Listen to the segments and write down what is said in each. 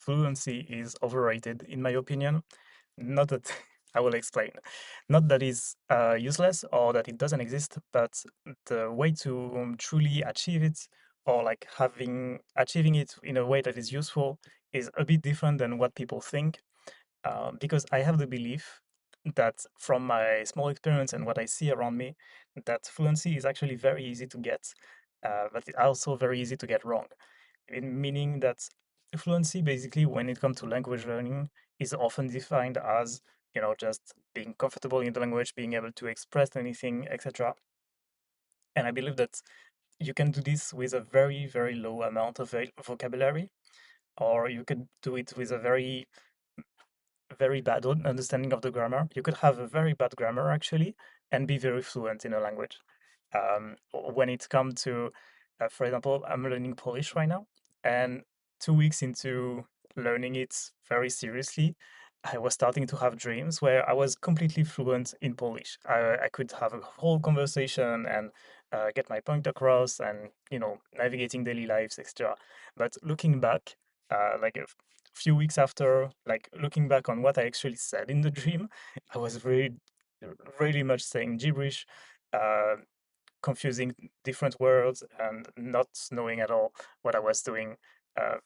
fluency is overrated, in my opinion. Not that I will explain. Not that it's useless or that it doesn't exist, but the way to truly achieve it or like having achieving it in a way that is useful is a bit different than what people think. Because I have the belief that from my small experience and what I see around me, that fluency is actually very easy to get, but it's also very easy to get wrong. Meaning that fluency, basically, when it comes to language learning, is often defined as just being comfortable in the language, being able to express anything, etc. And I believe that you can do this with a very, very low amount of vocabulary, or you could do it with a very bad understanding of the grammar. You could have a very bad grammar actually and be very fluent in a language. When it comes to, for example, I'm learning Polish right now, and 2 weeks into learning it very seriously, I was starting to have dreams where I was completely fluent in Polish. I could have a whole conversation and get my point across and, navigating daily lives, etc. But looking back, like a few weeks after, like looking back on what I actually said in the dream, I was really much saying gibberish, uh, confusing different words, and not knowing at all what I was doing.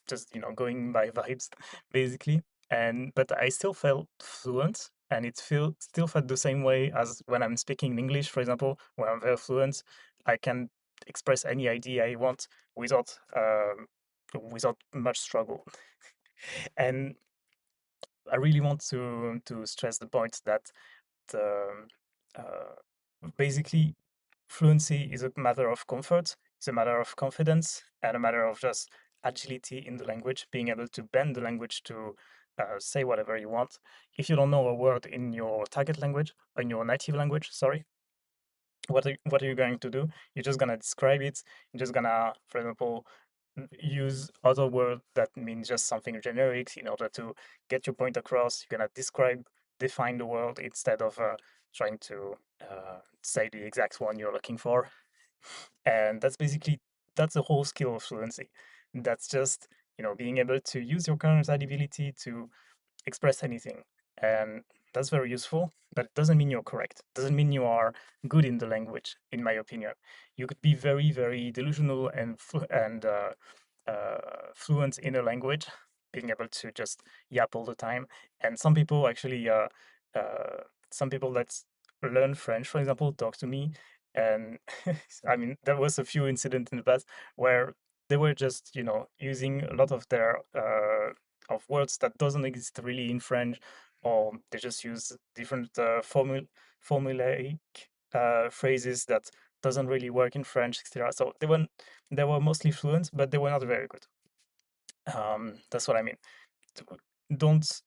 Just going by vibes, basically. And but I still felt fluent, and it still felt the same way as when I'm speaking in English, for example, where I'm very fluent. I can express any idea I want without much struggle. And I really want to stress the point that the, uh, basically fluency is a matter of comfort, it's a matter of confidence, and a matter of just agility in the language, being able to bend the language to say whatever you want. If you don't know a word in your target language, in your native language, sorry, what are you going to do? You're just gonna describe it. You're just gonna, for example, use other word that means just something generic in order to get your point across. You're gonna define the word instead of trying to say the exact one you're looking for. And that's the whole skill of fluency. That's just being able to use your current ability to express anything. And that's very useful, but it doesn't mean you're correct. Doesn't mean you are good in the language, in my opinion. You could be very, very delusional and fluent in a language, being able to just yap all the time. And uh, some people that learn French, for example, talk to me, and I mean, there was a few incidents in the past where they were just, using a lot of their of words that doesn't exist really in French, or they just use different formulaic phrases that doesn't really work in French, etc. So they were mostly fluent, but they were not very good. That's what I mean. D- Don't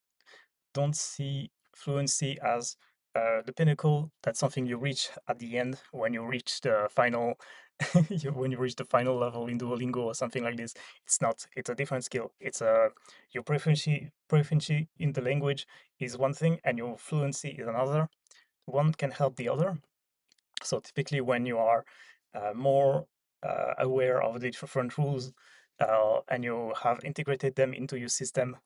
don't see fluency as the pinnacle. That's something you reach at the end when you reach the final when you reach the final level in Duolingo or something like this. It's not. It's a different skill. It's your proficiency in the language is one thing, and your fluency is another. One can help the other. So typically, when you are more aware of the different rules and you have integrated them into your system,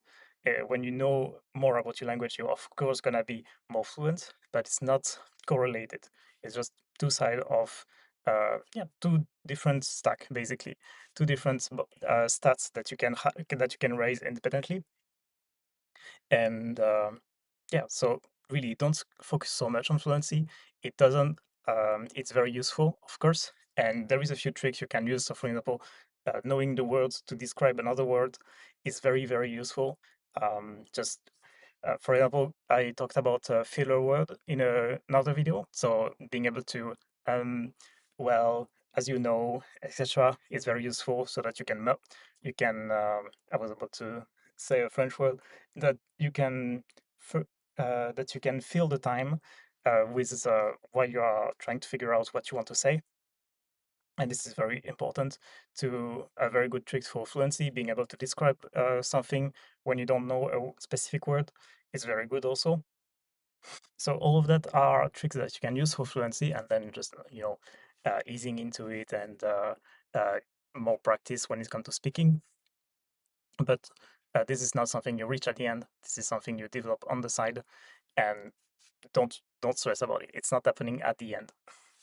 when you know more about your language, you're of course gonna be more fluent, but it's not correlated. It's just two sides of two different stack basically, two different stats that that you can raise independently. And yeah, so really don't focus so much on fluency. It doesn't, it's very useful, of course. And there is a few tricks you can use. So, for example, knowing the words to describe another word is very, very useful. Just for example, I talked about a filler word in another video. So, being able to, um, well, as you know, etc., is very useful so that you can, I was about to say a French word, that you can f- that you can fill the time with while you are trying to figure out what you want to say. And this is very important to a very good trick for fluency. Being able to describe something when you don't know a specific word is very good also. So all of that are tricks that you can use for fluency, and then just easing into it and uh, more practice when it comes to speaking. But This is not something you reach at the end. This is something you develop on the side, and don't stress about it. It's not happening at the end.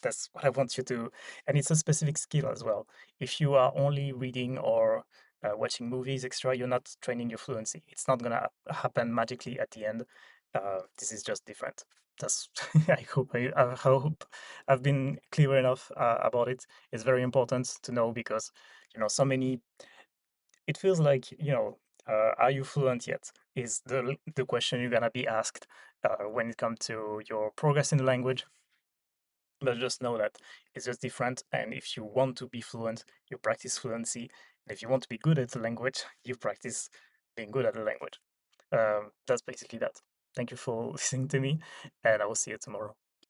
That's what I want you to, and it's a specific skill as well. If you are only reading or watching movies extra, you're not training your fluency. It's not gonna happen magically at the end. This is just different. That's I hope I've been clear enough about it. It's very important to know because so many. It feels like are you fluent yet? Is the question you're gonna be asked when it comes to your progress in the language. But just know that it's just different. And if you want to be fluent, you practice fluency. And if you want to be good at the language, you practice being good at the language. That's basically that. Thank you for listening to me, and I will see you tomorrow.